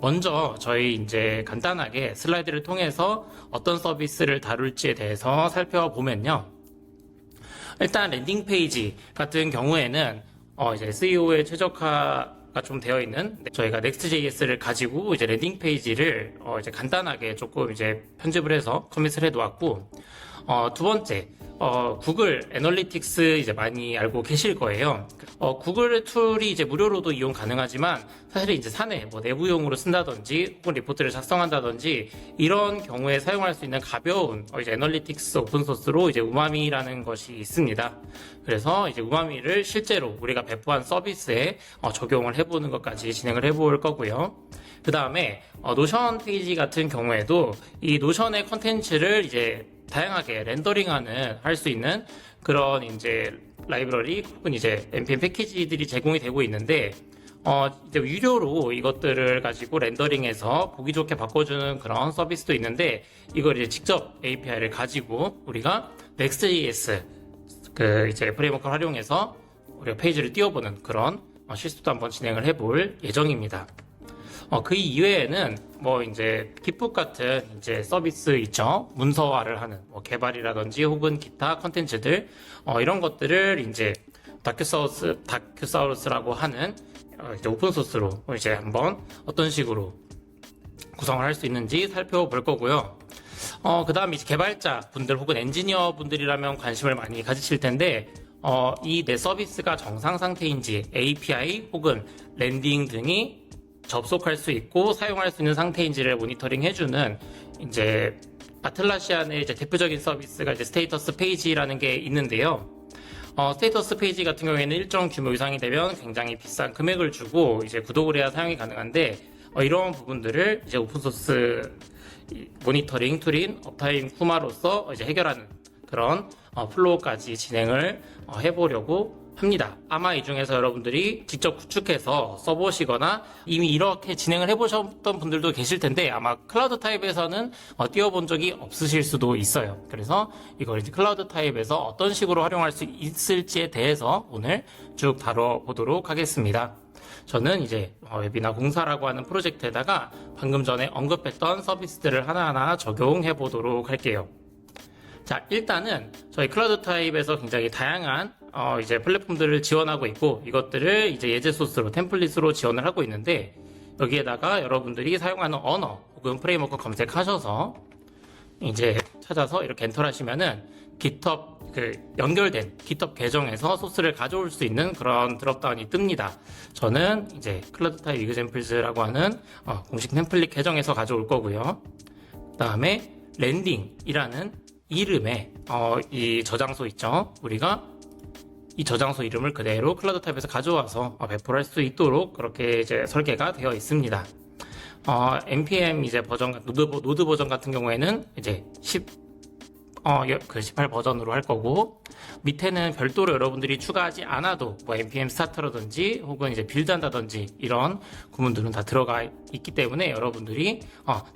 먼저 저희 이제 간단하게 슬라이드를 통해서 어떤 서비스를 다룰지에 대해서 살펴보면요. 일단 랜딩 페이지 같은 경우에는 이제 SEO에 최적화가 좀 되어 있는 저희가 Next.js를 가지고 이제 랜딩 페이지를 이제 간단하게 조금 이제 편집을 해서 커밋을 해 놓았고, 두 번째, 구글 애널리틱스 이제 많이 알고 계실 거예요. 구글 툴이 이제 무료로도 이용 가능하지만 사실 이제 사내 뭐 내부용으로 쓴다든지 혹은 리포트를 작성한다든지 이런 경우에 사용할 수 있는 가벼운 이제 애널리틱스 오픈소스로 이제 우마미라는 것이 있습니다. 그래서 이제 우마미를 실제로 우리가 배포한 서비스에 적용을 해보는 것까지 진행을 해볼 거고요. 그 다음에 노션 페이지 같은 경우에도 이 노션의 컨텐츠를 이제 다양하게 렌더링하는 할 수 있는 그런 이제 라이브러리 혹은 이제 npm 패키지들이 제공이 되고 있는데 이제 유료로 이것들을 가지고 렌더링해서 보기 좋게 바꿔주는 그런 서비스도 있는데 이걸 이제 직접 API를 가지고 우리가 Next.js 그 이제 프레임워크를 활용해서 우리가 페이지를 띄워보는 그런 실습도 한번 진행을 해볼 예정입니다. 그 이외에는 뭐 이제 깃북 같은 이제 서비스 있죠. 문서화를 하는 뭐 개발이라든지 혹은 기타 컨텐츠들 이런 것들을 이제 다큐사우루스라고 하는 이제 오픈 소스로 이제 한번 어떤 식으로 구성을 할 수 있는지 살펴볼 거고요. 그 다음 이제 개발자 분들 혹은 엔지니어 분들이라면 관심을 많이 가지실 텐데 이 내 서비스가 정상 상태인지 API 혹은 랜딩 등이 접속할 수 있고 사용할 수 있는 상태인지를 모니터링 해주는 이제 아틀라시안의 이제 대표적인 서비스가 이제 스테이터스 페이지라는 게 있는데요. 스테이터스 페이지 같은 경우에는 일정 규모 이상이 되면 굉장히 비싼 금액을 주고 이제 구독을 해야 사용이 가능한데 이런 부분들을 이제 오픈소스 모니터링 툴인 업타임 쿠마로서 이제 해결하는 그런 플로우까지 진행을 해보려고 합니다. 아마 이 중에서 여러분들이 직접 구축해서 써보시거나 이미 이렇게 진행을 해보셨던 분들도 계실 텐데 아마 클라우드 타입에서는 띄워본 적이 없으실 수도 있어요. 그래서 이걸 이제 클라우드 타입에서 어떤 식으로 활용할 수 있을지에 대해서 오늘 쭉 다뤄보도록 하겠습니다. 저는 이제 웨비나 공사라고 하는 프로젝트에다가 방금 전에 언급했던 서비스들을 하나하나 적용해 보도록 할게요. 자, 일단은 저희 클라우드 타입에서 굉장히 다양한 이제 플랫폼들을 지원하고 있고 이것들을 이제 예제 소스로 템플릿으로 지원을 하고 있는데 여기에다가 여러분들이 사용하는 언어 혹은 프레임워크 검색하셔서 이제 찾아서 이렇게 엔터를 하시면은 GitHub 연결된 GitHub 계정에서 소스를 가져올 수 있는 그런 드롭다운이 뜹니다. 저는 이제 클라우드 타입 examples라고 하는 공식 템플릿 계정에서 가져올 거고요. 그 다음에 랜딩이라는 이름의 이 저장소 있죠. 우리가 이 저장소 이름을 그대로 클라우드 타입에서 가져와서 배포를 할 수 있도록 그렇게 이제 설계가 되어 있습니다. npm 이제 버전 노드 버전 같은 경우에는 이제 18 버전으로 할 거고 밑에는 별도로 여러분들이 추가하지 않아도 뭐 npm 스타터라든지 혹은 이제 빌드한다든지 이런 구문들은 다 들어가 있기 때문에 여러분들이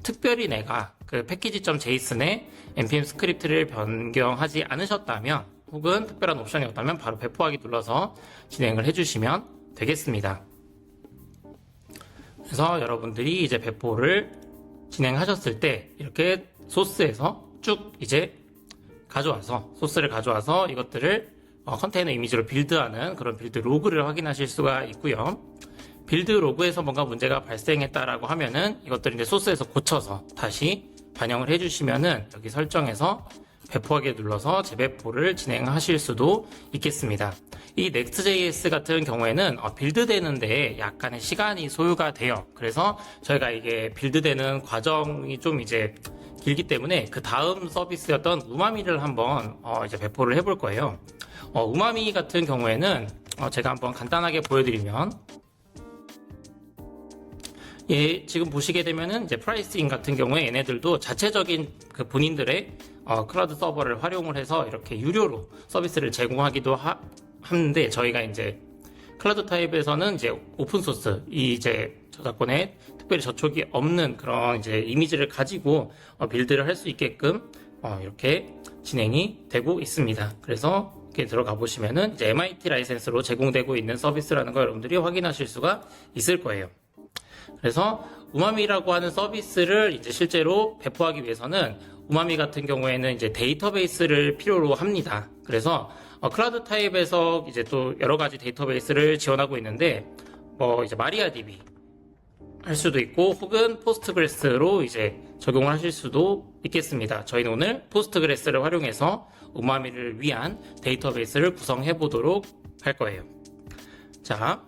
특별히 내가 그 패키지.json에 npm 스크립트를 변경하지 않으셨다면 혹은 특별한 옵션이 없다면 바로 배포하기 눌러서 진행을 해주시면 되겠습니다. 그래서 여러분들이 이제 배포를 진행하셨을 때 이렇게 소스에서 쭉 이제 소스를 가져와서 이것들을 컨테이너 이미지로 빌드하는 그런 빌드 로그를 확인하실 수가 있고요. 빌드 로그에서 뭔가 문제가 발생했다라고 하면은 이것들을 이제 소스에서 고쳐서 다시 반영을 해주시면은 여기 설정에서 배포하기 눌러서 재배포를 진행하실 수도 있겠습니다. 이 Next.js 같은 경우에는 빌드되는데 약간의 시간이 소요가 돼요. 그래서 저희가 이게 빌드되는 과정이 좀 이제 길기 때문에 그 다음 서비스였던 우마미를 한번 이제 배포를 해볼 거예요. 우마미 같은 경우에는 제가 한번 간단하게 보여드리면 지금 보시게 되면은 이제 프라이싱 같은 경우에 얘네들도 자체적인 그 본인들의 클라우드 서버를 활용을 해서 이렇게 유료로 서비스를 제공하기도 하는데 저희가 이제 클라우드 타입에서는 이제 오픈 소스 이제 저작권에 특별히 저촉이 없는 그런 이제 이미지를 가지고 빌드를 할 수 있게끔 이렇게 진행이 되고 있습니다. 그래서 이렇게 들어가 보시면은 이제 MIT 라이센스로 제공되고 있는 서비스라는 걸 여러분들이 확인하실 수가 있을 거예요. 그래서 우마미라고 하는 서비스를 이제 실제로 배포하기 위해서는 우마미 같은 경우에는 이제 데이터베이스를 필요로 합니다. 그래서 클라우드 타입에서 이제 또 여러 가지 데이터베이스를 지원하고 있는데 뭐 이제 마리아DB 할 수도 있고 혹은 포스트그레스로 이제 적용을 하실 수도 있겠습니다. 저희는 오늘 포스트그레스를 활용해서 우마미를 위한 데이터베이스를 구성해 보도록 할 거예요. 자,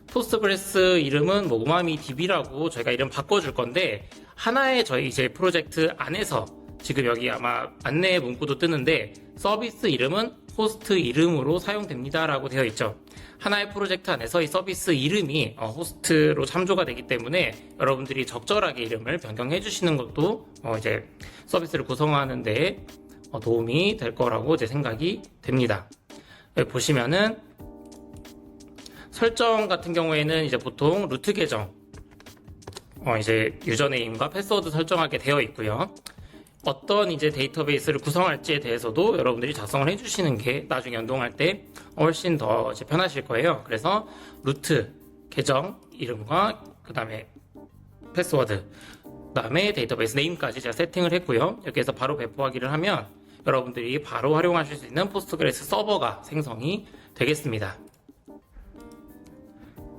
포스트그레스 이름은 뭐 우마미 DB라고 저희가 이름 바꿔줄 건데 하나의 저희 이제 프로젝트 안에서 지금 여기 아마 안내 문구도 뜨는데 서비스 이름은 호스트 이름으로 사용됩니다 라고 되어 있죠. 하나의 프로젝트 안에서 이 서비스 이름이 호스트로 참조가 되기 때문에 여러분들이 적절하게 이름을 변경해 주시는 것도 이제 서비스를 구성하는데 도움이 될 거라고 제 생각이 됩니다. 여기 보시면은 설정 같은 경우에는 이제 보통 루트 계정 이제 유저네임과 패스워드 설정하게 되어 있고요. 어떤 이제 데이터베이스를 구성할지에 대해서도 여러분들이 작성을 해주시는 게 나중에 연동할 때 훨씬 더 이제 편하실 거예요. 그래서 루트 계정 이름과 그 다음에 패스워드, 그 다음에 데이터베이스 네임까지 제가 세팅을 했고요. 여기에서 바로 배포하기를 하면 여러분들이 바로 활용하실 수 있는 포스트그레스 서버가 생성이 되겠습니다.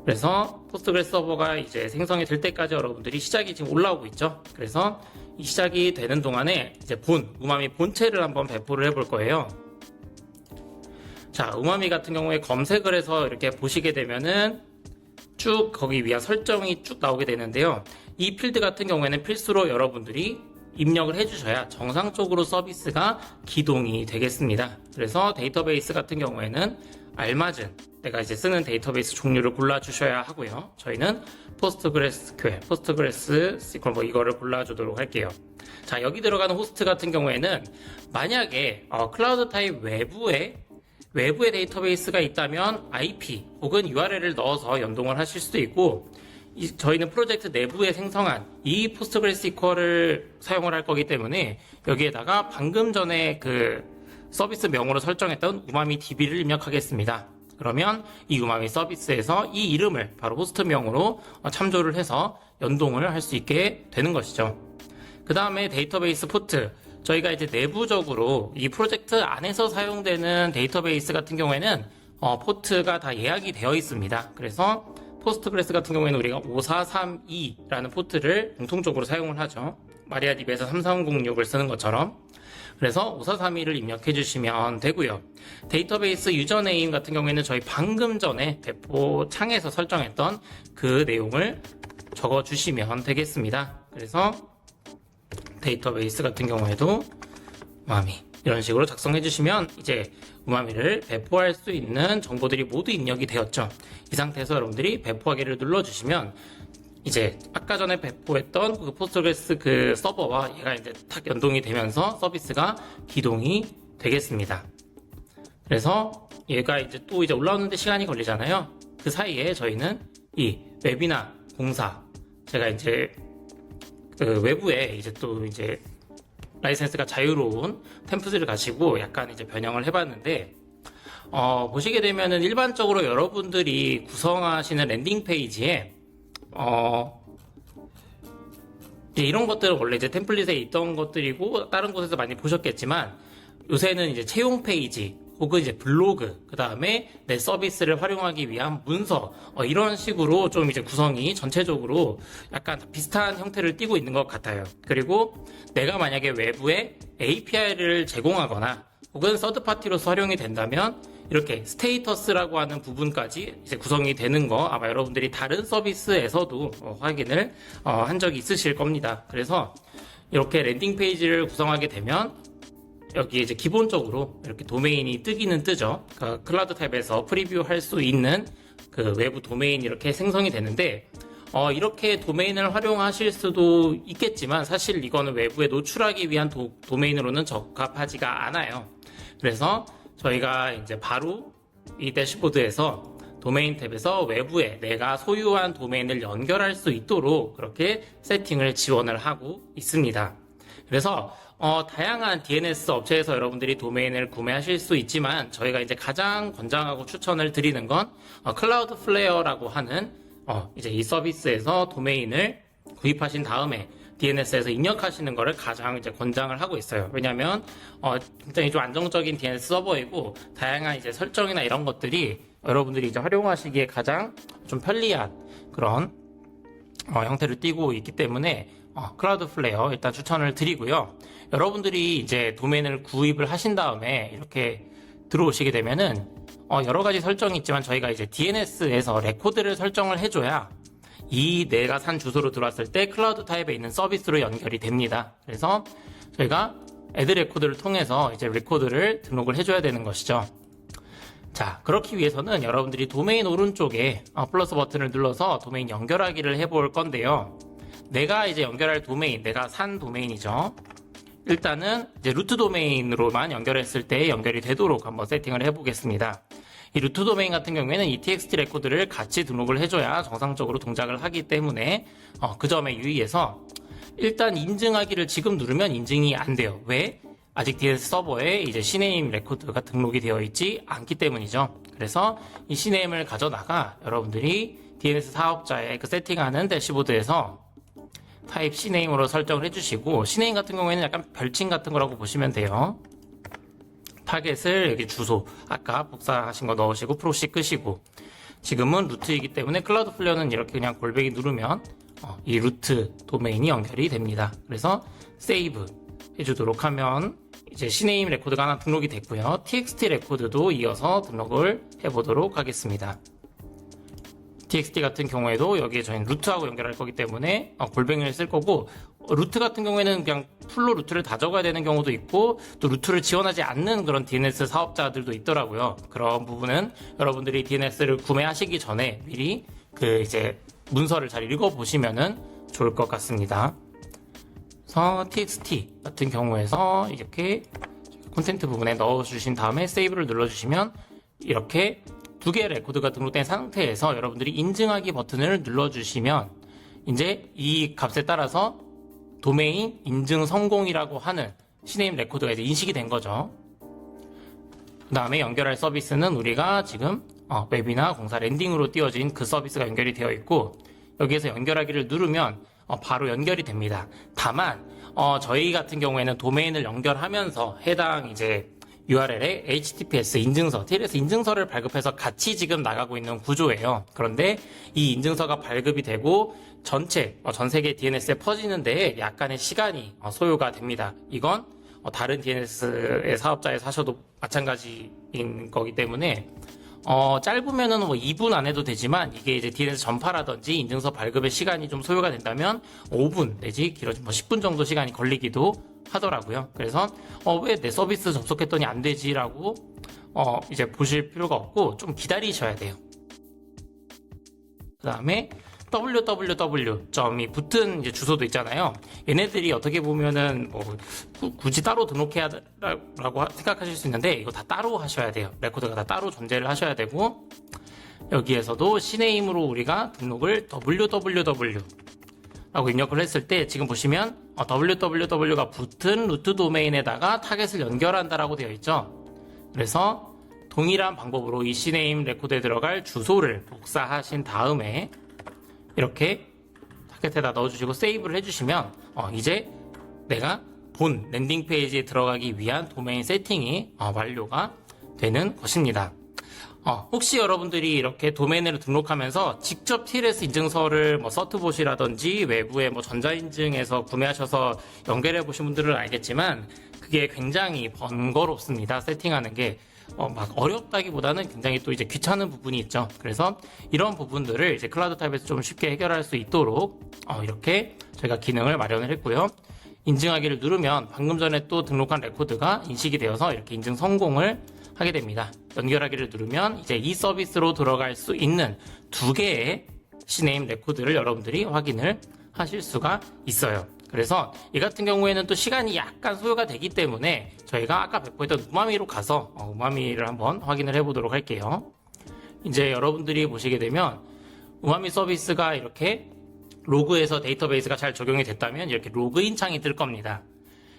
그래서 포스트그레스 서버가 이제 생성이 될 때까지 여러분들이 시작이 지금 올라오고 있죠. 그래서 이 시작이 되는 동안에 이제 우마미 본체를 한번 배포를 해볼 거예요. 자, 우마미 같은 경우에 검색을 해서 이렇게 보시게 되면은 쭉 거기 위한 설정이 쭉 나오게 되는데요. 이 필드 같은 경우에는 필수로 여러분들이 입력을 해주셔야 정상적으로 서비스가 기동이 되겠습니다. 그래서 데이터베이스 같은 경우에는 알맞은 내가 이제 쓰는 데이터베이스 종류를 골라주셔야 하고요. 저희는 포스트그레스QL, 포스트그레스 SQL 뭐 이거를 골라주도록 할게요. 자, 여기 들어가는 호스트 같은 경우에는 만약에 클라우드 타입 외부에 데이터베이스가 있다면 IP 혹은 URL을 넣어서 연동을 하실 수도 있고 저희는 프로젝트 내부에 생성한 이 포스트그레스 SQL을 사용을 할 거기 때문에 여기에다가 방금 전에 그 서비스 명으로 설정했던 우마미 DB를 입력하겠습니다. 그러면 이 우마미 서비스에서 이 이름을 바로 호스트명으로 참조를 해서 연동을 할 수 있게 되는 것이죠. 그 다음에 데이터베이스 포트. 저희가 이제 내부적으로 이 프로젝트 안에서 사용되는 데이터베이스 같은 경우에는 포트가 다 예약이 되어 있습니다. 그래서 포스트그레스 같은 경우에는 우리가 5432라는 포트를 공통적으로 사용을 하죠. 마리아DB에서 3306을 쓰는 것처럼. 그래서 5432를 입력해 주시면 되고요. 데이터베이스 유저네임 같은 경우에는 저희 방금 전에 배포 창에서 설정했던 그 내용을 적어 주시면 되겠습니다. 그래서 데이터베이스 같은 경우에도 우마미 이런 식으로 작성해 주시면 이제 우마미를 배포할 수 있는 정보들이 모두 입력이 되었죠. 이 상태에서 여러분들이 배포하기를 눌러주시면 이제 아까 전에 배포했던 그 포스트그레스 그 서버와 얘가 이제 탁 연동이 되면서 서비스가 기동이 되겠습니다. 그래서 얘가 이제 또 이제 올라오는데 시간이 걸리잖아요. 그 사이에 저희는 이 웹이나 공사 제가 이제 그 외부에 이제 또 이제 라이센스가 자유로운 템플릿을 가지고 약간 이제 변형을 해봤는데 보시게 되면은 일반적으로 여러분들이 구성하시는 랜딩 페이지에 이런 것들은 원래 이제 템플릿에 있던 것들이고 다른 곳에서 많이 보셨겠지만 요새는 이제 채용 페이지 혹은 이제 블로그 그 다음에 내 서비스를 활용하기 위한 문서 이런 식으로 좀 이제 구성이 전체적으로 약간 비슷한 형태를 띠고 있는 것 같아요. 그리고 내가 만약에 외부에 API를 제공하거나 혹은 서드파티로서 활용이 된다면 이렇게 스테이터스라고 하는 부분까지 이제 구성이 되는 거 아마 여러분들이 다른 서비스에서도 확인을 한 적이 있으실 겁니다. 그래서 이렇게 랜딩 페이지를 구성하게 되면 여기 이제 기본적으로 이렇게 도메인이 뜨기는 뜨죠. 그러니까 클라우드 탭에서 프리뷰 할 수 있는 그 외부 도메인이 이렇게 생성이 되는데 이렇게 도메인을 활용하실 수도 있겠지만 사실 이거는 외부에 노출하기 위한 도메인으로는 적합하지가 않아요. 그래서 저희가 이제 바로 이 대시보드에서 도메인 탭에서 외부에 내가 소유한 도메인을 연결할 수 있도록 그렇게 세팅을 지원을 하고 있습니다. 그래서 다양한 DNS 업체에서 여러분들이 도메인을 구매하실 수 있지만 저희가 이제 가장 권장하고 추천을 드리는 건 클라우드 플레어라고 하는 이제 이 서비스에서 도메인을 구입하신 다음에 DNS에서 입력하시는 거를 가장 이제 권장을 하고 있어요. 왜냐하면 굉장히 좀 안정적인 DNS 서버이고 다양한 이제 설정이나 이런 것들이 여러분들이 이제 활용하시기에 가장 좀 편리한 그런 형태를 띠고 있기 때문에 클라우드플레이어 일단 추천을 드리고요. 여러분들이 이제 도메인을 구입을 하신 다음에 이렇게 들어오시게 되면은 여러 가지 설정이 있지만 저희가 이제 DNS에서 레코드를 설정을 해줘야 이 내가 산 주소로 들어왔을 때 클라우드 타입에 있는 서비스로 연결이 됩니다. 그래서 저희가 애드 레코드를 통해서 이제 레코드를 등록을 해줘야 되는 것이죠. 자, 그렇기 위해서는 여러분들이 도메인 오른쪽에 플러스 버튼을 눌러서 도메인 연결하기를 해볼 건데요. 내가 이제 연결할 도메인, 내가 산 도메인이죠. 일단은 이제 루트 도메인으로만 연결했을 때 연결이 되도록 한번 세팅을 해보겠습니다. 이 루트 도메인 같은 경우에는 이 txt 레코드를 같이 등록을 해줘야 정상적으로 동작을 하기 때문에 그 점에 유의해서 일단 인증하기를 지금 누르면 인증이 안 돼요. 왜? 아직 DNS 서버에 이제 CNAME 레코드가 등록이 되어 있지 않기 때문이죠. 그래서 이 CNAME을 가져다가 여러분들이 DNS 사업자의 그 세팅하는 대시보드에서 타입 CNAME으로 설정을 해주시고, CNAME 같은 경우에는 약간 별칭 같은 거라고 보시면 돼요. 타겟을 여기 주소 아까 복사하신 거 넣으시고 프로시 끄시고, 지금은 루트이기 때문에 클라우드플레이어는 이렇게 그냥 골뱅이 누르면 이 루트 도메인이 연결이 됩니다. 그래서 세이브 해주도록 하면 이제 CNAME 레코드가 하나 등록이 됐고요. TXT 레코드도 이어서 등록을 해보도록 하겠습니다. TXT 같은 경우에도 여기에 저희는 루트하고 연결할 거기 때문에 골뱅이를 쓸 거고, 루트 같은 경우에는 그냥 풀로 루트를 다 적어야 되는 경우도 있고, 또 루트를 지원하지 않는 그런 DNS 사업자들도 있더라고요. 그런 부분은 여러분들이 DNS를 구매하시기 전에 미리 그 이제 문서를 잘 읽어보시면은 좋을 것 같습니다. 그래서 TXT 같은 경우에서 이렇게 콘텐트 부분에 넣어주신 다음에 세이브를 눌러주시면 이렇게 두 개의 레코드가 등록된 상태에서 여러분들이 인증하기 버튼을 눌러주시면 이제 이 값에 따라서 도메인 인증 성공이라고 하는 CNAME 레코드가 이제 인식이 된 거죠. 그 다음에 연결할 서비스는 우리가 지금 웹이나 공사 랜딩으로 띄워진 그 서비스가 연결이 되어 있고, 여기에서 연결하기를 누르면 바로 연결이 됩니다. 다만 저희 같은 경우에는 도메인을 연결하면서 해당 이제 URL에 HTTPS 인증서, TLS 인증서를 발급해서 같이 지금 나가고 있는 구조예요. 그런데 이 인증서가 발급이 되고 전 세계 DNS에 퍼지는 데에 약간의 시간이 소요가 됩니다. 이건 다른 DNS의 사업자에서 하셔도 마찬가지인 거기 때문에 짧으면은 뭐 2분 안 해도 되지만, 이게 이제 DNS 전파라든지 인증서 발급의 시간이 좀 소요가 된다면 5분 내지 길어지면 뭐 10분 정도 시간이 걸리기도 하더라고요. 그래서 왜 내 서비스 접속했더니 안 되지라고 이제 보실 필요가 없고 좀 기다리셔야 돼요. 그 다음에 www.이 붙은 이제 주소도 있잖아요. 얘네들이 어떻게 보면은 뭐 굳이 따로 등록해야 라고 생각하실 수 있는데, 이거 다 따로 하셔야 돼요. 레코드가 다 따로 존재를 하셔야 되고, 여기에서도 CNAME으로 우리가 등록을 www 라고 입력을 했을 때 지금 보시면 www가 붙은 루트 도메인에다가 타겟을 연결한다라고 되어 있죠. 그래서 동일한 방법으로 이 CNAME 레코드에 들어갈 주소를 복사하신 다음에 이렇게 타겟에다 넣어주시고 세이브를 해주시면 이제 내가 본 랜딩 페이지에 들어가기 위한 도메인 세팅이 완료가 되는 것입니다. 혹시 여러분들이 이렇게 도메인을 등록하면서 직접 TLS 인증서를 뭐 서트봇이라든지 외부의 뭐 전자인증에서 구매하셔서 연결해 보신 분들은 알겠지만, 그게 굉장히 번거롭습니다. 세팅하는 게 막 어렵다기보다는 굉장히 또 이제 귀찮은 부분이 있죠. 그래서 이런 부분들을 이제 클라우드 타입에서 좀 쉽게 해결할 수 있도록 이렇게 저희가 기능을 마련을 했고요. 인증하기를 누르면 방금 전에 또 등록한 레코드가 인식이 되어서 이렇게 인증 성공을 하게 됩니다. 연결하기를 누르면 이제 이 서비스로 들어갈 수 있는 두 개의 CNAME 레코드를 여러분들이 확인을 하실 수가 있어요. 그래서 이 같은 경우에는 또 시간이 약간 소요가 되기 때문에 저희가 아까 배포했던 우마미로 가서 우마미를 한번 확인을 해보도록 할게요. 이제 여러분들이 보시게 되면 우마미 서비스가 이렇게 로그에서 데이터베이스가 잘 적용이 됐다면 이렇게 로그인 창이 뜰 겁니다.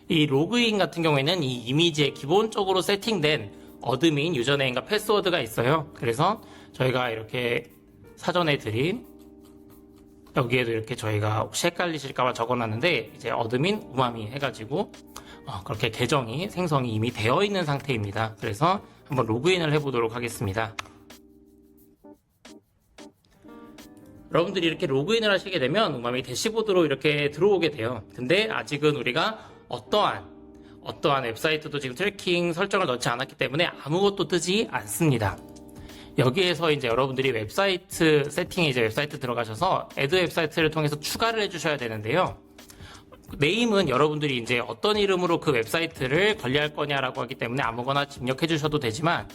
이 로그인 같은 경우에는 이 이미지에 기본적으로 세팅된 어드민 유저네임과 패스워드가 있어요. 그래서 저희가 이렇게 사전에 드린 여기에도 이렇게 저희가 혹시 헷갈리실까봐 적어놨는데 이제 어드민 우마미 해가지고 그렇게 계정이 생성이 이미 되어 있는 상태입니다. 그래서 한번 로그인을 해보도록 하겠습니다. 여러분들이 이렇게 로그인을 하시게 되면 우마미 대시보드로 이렇게 들어오게 돼요. 근데 아직은 우리가 어떠한 웹사이트도 지금 트래킹 설정을 넣지 않았기 때문에 아무것도 뜨지 않습니다. 여기에서 이제 여러분들이 웹사이트 세팅에 이제 웹사이트 들어가셔서 애드 웹사이트를 통해서 추가를 해주셔야 되는데요. 네임은 여러분들이 이제 어떤 이름으로 그 웹사이트를 관리할 거냐라고 하기 때문에 아무거나 입력해 주셔도 되지만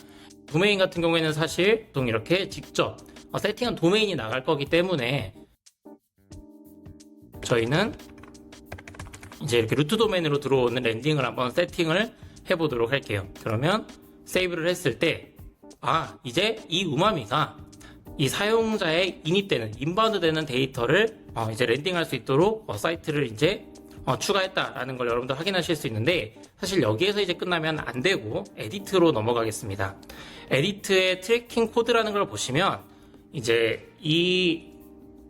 도메인 같은 경우에는 사실 보통 이렇게 직접 세팅한 도메인이 나갈 거기 때문에 저희는 이제 이렇게 루트 도메인으로 들어오는 랜딩을 한번 세팅을 해보도록 할게요. 그러면 세이브를 했을 때 이제 이 우마미가 이 사용자의 인입되는 인바운드 되는 데이터를 이제 랜딩할 수 있도록 사이트를 이제 추가했다라는 걸 여러분들 확인하실 수 있는데 사실 여기에서 이제 끝나면 안 되고 에디트로 넘어가겠습니다. 에디트의 트래킹 코드라는 걸 보시면 이제 이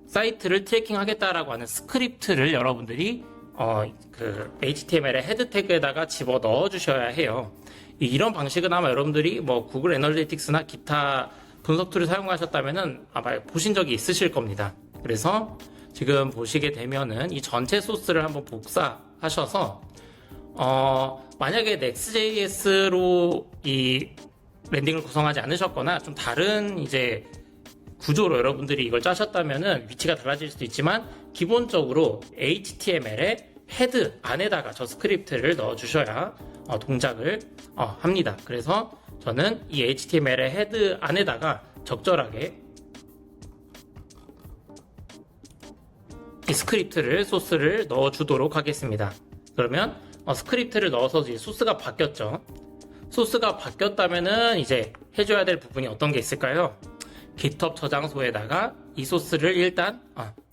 사이트를 트래킹 하겠다라고 하는 스크립트를 여러분들이 그 HTML의 헤드 태그에다가 집어 넣어 주셔야 해요. 이런 방식은 아마 여러분들이 뭐 구글 애널리틱스나 기타 분석 툴을 사용하셨다면은 아마 보신 적이 있으실 겁니다. 그래서 지금 보시게 되면은 이 전체 소스를 한번 복사하셔서 만약에 Next.js로 이 랜딩을 구성하지 않으셨거나 좀 다른 이제 구조로 여러분들이 이걸 짜셨다면은 위치가 달라질 수도 있지만 기본적으로 HTML의 헤드 안에다가 저 스크립트를 넣어 주셔야 동작을 합니다. 그래서 저는 이 HTML의 헤드 안에다가 적절하게 이 스크립트를 소스를 넣어 주도록 하겠습니다. 그러면 스크립트를 넣어서 이제 소스가 바뀌었죠. 소스가 바뀌었다면은 이제 해줘야 될 부분이 어떤 게 있을까요? GitHub 저장소에다가 이 소스를 일단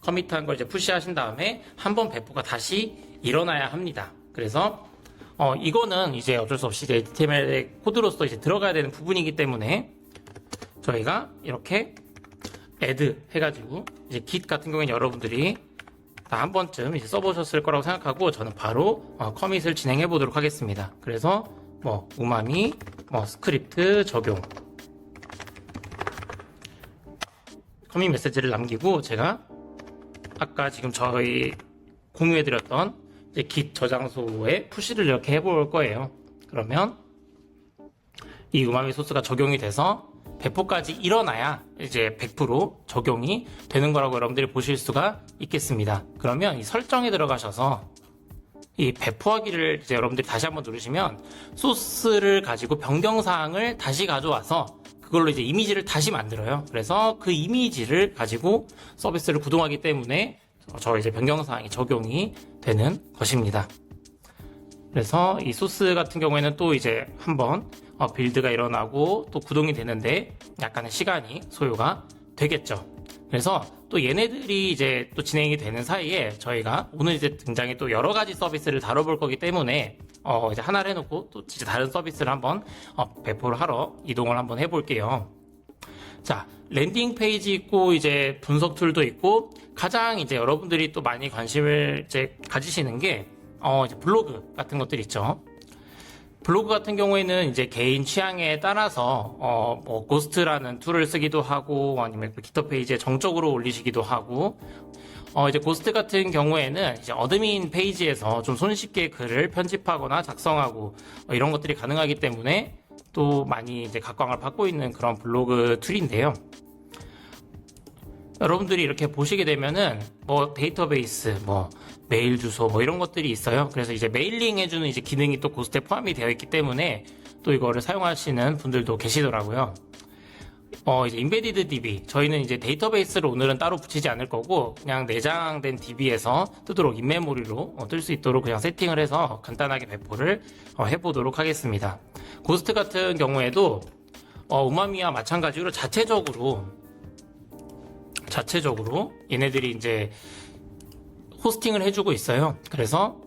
커밋한 걸 이제 푸시하신 다음에 한번 배포가 다시 일어나야 합니다. 그래서 이거는 이제 어쩔 수 없이 HTML 코드로서 이제 들어가야 되는 부분이기 때문에 저희가 이렇게 add 해가지고 이제 git 같은 경우에는 여러분들이 다 한 번쯤 이제 써보셨을 거라고 생각하고 저는 바로 커밋을 진행해 보도록 하겠습니다. 그래서 우마미 스크립트 적용 커밋 메시지를 남기고 제가 아까 지금 저희 공유해드렸던 이제 git 저장소에 푸시를 이렇게 해볼 거예요. 그러면 이 우마미 소스가 적용이 돼서 배포까지 일어나야 이제 100% 적용이 되는 거라고 여러분들이 보실 수가 있겠습니다. 그러면 이 설정에 들어가셔서 이 배포하기를 이제 여러분들이 다시 한번 누르시면 소스를 가지고 변경사항을 다시 가져와서 그걸로 이제 이미지를 다시 만들어요. 그래서 그 이미지를 가지고 서비스를 구동하기 때문에 저 이제 변경사항이 적용이 되는 것입니다. 그래서 이 소스 같은 경우에는 또 이제 한번 빌드가 일어나고 또 구동이 되는데 약간의 시간이 소요가 되겠죠. 그래서 또 얘네들이 이제 또 진행이 되는 사이에 저희가 오늘 이제 굉장히 또 여러 가지 서비스를 다뤄볼 거기 때문에 이제 하나를 해놓고 또 이제 다른 서비스를 한번 배포를 하러 이동을 한번 해볼게요. 자, 랜딩 페이지 있고 이제 분석 툴도 있고 가장 이제 여러분들이 또 많이 관심을 이제 가지시는 게 이제 블로그 같은 것들 있죠. 블로그 같은 경우에는 이제 개인 취향에 따라서 고스트라는 툴을 쓰기도 하고 아니면 GitHub 페이지에 정적으로 올리시기도 하고 이제 고스트 같은 경우에는 이제 어드민 페이지에서 좀 손쉽게 글을 편집하거나 작성하고 이런 것들이 가능하기 때문에 또 많이 이제 각광을 받고 있는 그런 블로그 툴인데요. 여러분들이 이렇게 보시게 되면은 데이터베이스, 메일 주소 이런 것들이 있어요. 그래서 이제 메일링 해주는 이제 기능이 또 고스트에 포함이 되어 있기 때문에 또 이거를 사용하시는 분들도 계시더라고요. 이제 인베디드 DB 저희는 이제 데이터베이스를 오늘은 따로 붙이지 않을 거고 그냥 내장된 DB에서 뜨도록 인메모리로 뜰 수 있도록 그냥 세팅을 해서 간단하게 배포를 해보도록 하겠습니다. 고스트 같은 경우에도 우마미와 마찬가지로 자체적으로 얘네들이 이제 호스팅을 해주고 있어요. 그래서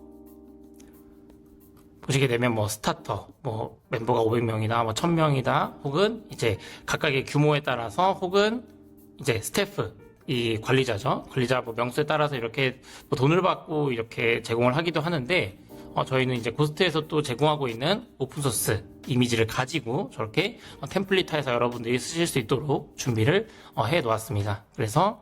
보시게 되면 스타터, 멤버가 500명이다, 1000명이다, 혹은 이제 각각의 규모에 따라서 혹은 이제 스태프 이 관리자죠. 관리자 뭐 명수에 따라서 이렇게 뭐 돈을 받고 이렇게 제공을 하기도 하는데, 저희는 이제 고스트에서 또 제공하고 있는 오픈소스 이미지를 가지고 저렇게 템플릿화해서 여러분들이 쓰실 수 있도록 준비를 해 놓았습니다. 그래서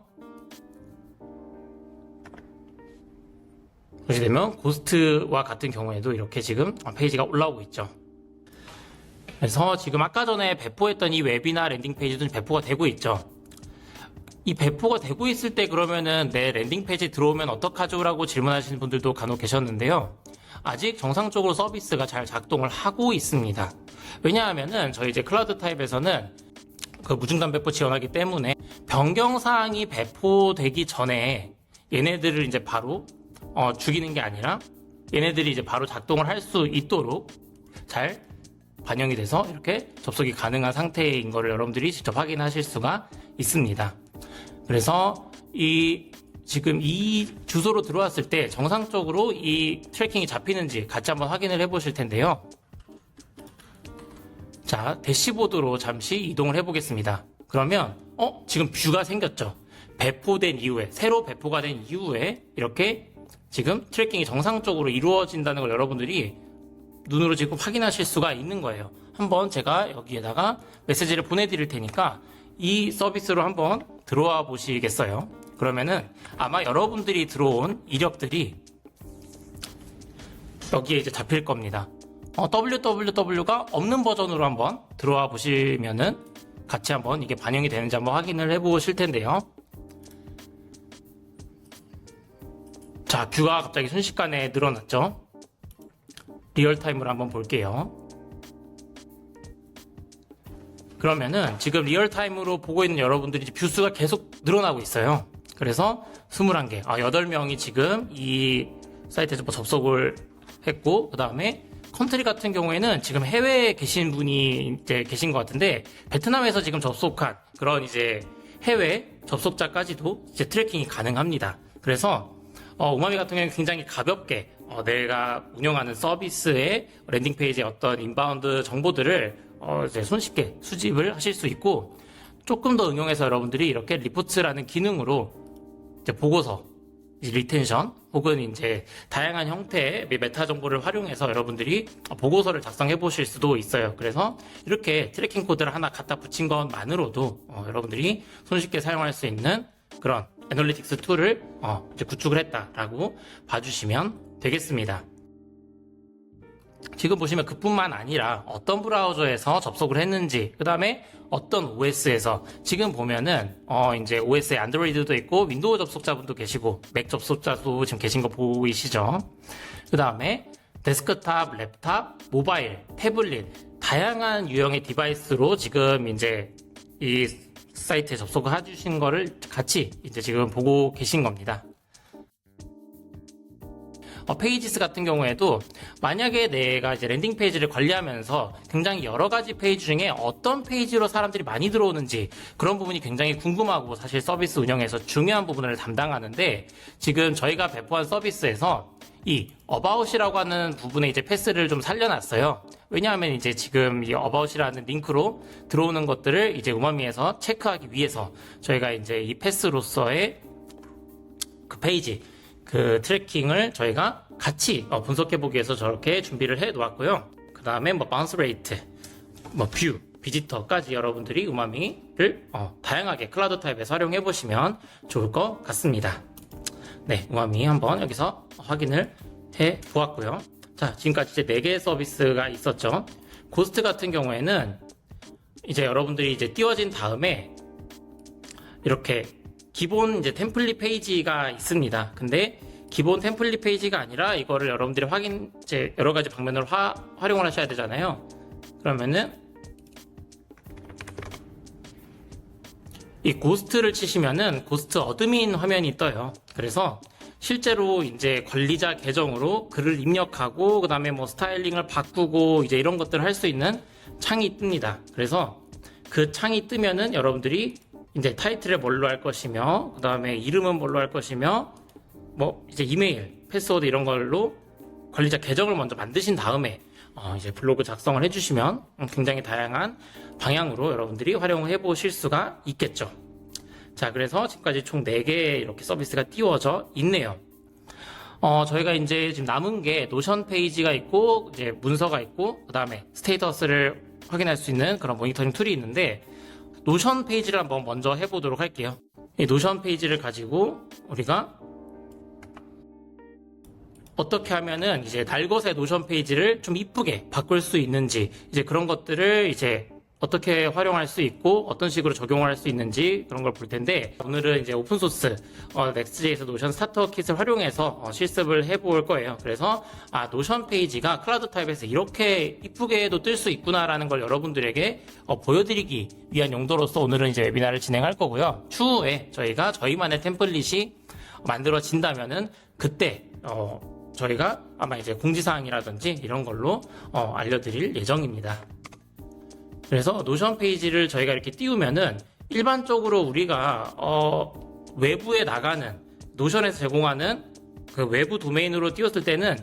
보시게 되면 고스트와 같은 경우에도 이렇게 지금 페이지가 올라오고 있죠. 그래서 지금 아까 전에 배포했던 이 웹이나 랜딩 페이지도 배포가 되고 있죠. 이 배포가 되고 있을 때 그러면은 내 랜딩 페이지에 들어오면 어떡하죠? 라고 질문하시는 분들도 간혹 계셨는데요. 아직 정상적으로 서비스가 잘 작동을 하고 있습니다. 왜냐하면은 저희 이제 클라우드 타입에서는 그 무중단 배포 지원하기 때문에 변경사항이 배포되기 전에 얘네들을 이제 바로 죽이는 게 아니라 얘네들이 이제 바로 작동을 할 수 있도록 잘 반영이 돼서 이렇게 접속이 가능한 상태인 거를 여러분들이 직접 확인하실 수가 있습니다. 그래서 지금 이 주소로 들어왔을 때 정상적으로 이 트래킹이 잡히는지 같이 한번 확인을 해 보실 텐데요. 자, 대시보드로 잠시 이동을 해 보겠습니다. 그러면 지금 뷰가 생겼죠. 배포된 이후에, 새로 배포가 된 이후에 이렇게 지금 트래킹이 정상적으로 이루어진다는 걸 여러분들이 눈으로 지금 확인하실 수가 있는 거예요. 한번 제가 여기에다가 메시지를 보내드릴 테니까 이 서비스로 한번 들어와 보시겠어요? 그러면은 아마 여러분들이 들어온 이력들이 여기에 이제 잡힐 겁니다. www가 없는 버전으로 한번 들어와 보시면은 같이 한번 이게 반영이 되는지 한번 확인을 해 보실 텐데요. 자, 뷰가 갑자기 순식간에 늘어났죠? 리얼타임으로 한번 볼게요. 그러면은 지금 리얼타임으로 보고 있는 여러분들이 뷰수가 계속 늘어나고 있어요. 그래서 21개, 8명이 지금 이 사이트에서 접속을 했고, 그 다음에 컨트리 같은 경우에는 지금 해외에 계신 분이 이제 계신 것 같은데, 베트남에서 지금 접속한 그런 이제 해외 접속자까지도 이제 트래킹이 가능합니다. 그래서 우마미 같은 경우는 굉장히 가볍게 내가 운영하는 서비스의 랜딩 페이지의 어떤 인바운드 정보들을 이제 손쉽게 수집을 하실 수 있고, 조금 더 응용해서 여러분들이 이렇게 리포트라는 기능으로 이제 보고서, 이제 리텐션 혹은 이제 다양한 형태의 메타 정보를 활용해서 여러분들이 보고서를 작성해 보실 수도 있어요. 그래서 이렇게 트래킹 코드를 하나 갖다 붙인 것만으로도 여러분들이 손쉽게 사용할 수 있는 그런 애널리틱스 툴을 이제 구축을 했다라고 봐주시면 되겠습니다. 지금 보시면 그뿐만 아니라 어떤 브라우저에서 접속을 했는지, 그 다음에 어떤 OS에서, 지금 보면은 이제 OS에 안드로이드도 있고 윈도우 접속자분도 계시고 맥 접속자도 지금 계신 거 보이시죠? 그 다음에 데스크탑, 랩탑, 모바일, 태블릿, 다양한 유형의 디바이스로 지금 이제 이 사이트에 접속을 해주신 거를 같이 이제 지금 보고 계신 겁니다. 페이지스 같은 경우에도 만약에 내가 이제 랜딩 페이지를 관리하면서 굉장히 여러 가지 페이지 중에 어떤 페이지로 사람들이 많이 들어오는지 그런 부분이 굉장히 궁금하고 사실 서비스 운영에서 중요한 부분을 담당하는데, 지금 저희가 배포한 서비스에서 이 About이라고 하는 부분에 이제 패스를 좀 살려놨어요. 왜냐하면 이제 지금 이 About이라는 링크로 들어오는 것들을 이제 우마미에서 체크하기 위해서 저희가 이제 이 패스로서의 그 페이지, 그 트래킹을 저희가 같이 분석해보기 위해서 저렇게 준비를 해 놓았고요. 그 다음에 뭐 바운스 레이트, 뭐 뷰, 비지터까지 여러분들이 우마미를 다양하게 클라우드 타입에서 활용해 보시면 좋을 것 같습니다. 네, 우마미 한번 여기서 확인을 해 보았고요. 자, 지금까지 이제 4개의 서비스가 있었죠. 고스트 같은 경우에는 이제 여러분들이 이제 띄워진 다음에 이렇게 기본 이제 템플릿 페이지가 있습니다. 근데 기본 템플릿 페이지가 아니라 이거를 여러분들이 이제 여러 가지 방면으로 활용을 하셔야 되잖아요. 그러면은 이 고스트를 치시면은 고스트 어드민 화면이 떠요. 그래서 실제로 이제 관리자 계정으로 글을 입력하고, 그 다음에 뭐 스타일링을 바꾸고 이제 이런 것들을 할 수 있는 창이 뜹니다. 그래서 그 창이 뜨면은 여러분들이 이제 타이틀을 뭘로 할 것이며, 그 다음에 이름은 뭘로 할 것이며, 뭐 이제 이메일, 패스워드 이런 걸로 관리자 계정을 먼저 만드신 다음에 이제 블로그 작성을 해주시면 굉장히 다양한 방향으로 여러분들이 활용을 해보실 수가 있겠죠. 자, 그래서 지금까지 총 4개 이렇게 서비스가 띄워져 있네요. 저희가 이제 지금 남은 게 노션 페이지가 있고, 이제 문서가 있고, 그 다음에 스테이터스를 확인할 수 있는 그런 모니터링 툴이 있는데, 노션 페이지를 한번 먼저 해보도록 할게요. 이 노션 페이지를 가지고 우리가 어떻게 하면은 이제 날것의 노션 페이지를 좀 이쁘게 바꿀 수 있는지, 이제 그런 것들을 이제 어떻게 활용할 수 있고 어떤 식으로 적용할 수 있는지 그런 걸 볼 텐데, 오늘은 이제 오픈소스 넥스트JS 노션 스타터 킷을 활용해서 실습을 해볼 거예요. 그래서 노션 페이지가 클라우드 타입에서 이렇게 이쁘게도 뜰 수 있구나라는 걸 여러분들에게 보여드리기 위한 용도로서 오늘은 이제 웨비나를 진행할 거고요. 추후에 저희가 저희만의 템플릿이 만들어진다면은 그때 저희가 아마 이제 공지사항이라든지 이런 걸로 알려드릴 예정입니다. 그래서 노션 페이지를 저희가 이렇게 띄우면은 일반적으로 우리가 외부에 나가는 노션에서 제공하는 그 외부 도메인으로 띄웠을 때는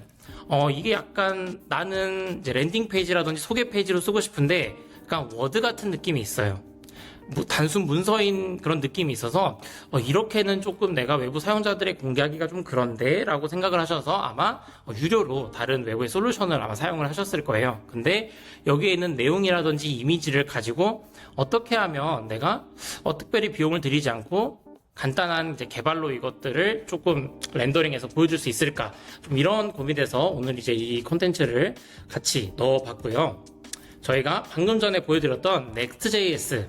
이게 약간 나는 이제 랜딩 페이지라든지 소개 페이지로 쓰고 싶은데 약간 워드 같은 느낌이 있어요. 단순 문서인 그런 느낌이 있어서 이렇게는 조금 내가 외부 사용자들의 공개하기가 좀 그런데 라고 생각을 하셔서 아마 유료로 다른 외부의 솔루션을 아마 사용을 하셨을 거예요. 근데 여기에 있는 내용이라든지 이미지를 가지고 어떻게 하면 내가 특별히 비용을 들이지 않고 간단한 이제 개발로 이것들을 조금 렌더링해서 보여줄 수 있을까, 좀 이런 고민돼서 오늘 이제 이 콘텐츠를 같이 넣어봤고요. 저희가 방금 전에 보여드렸던 Next.js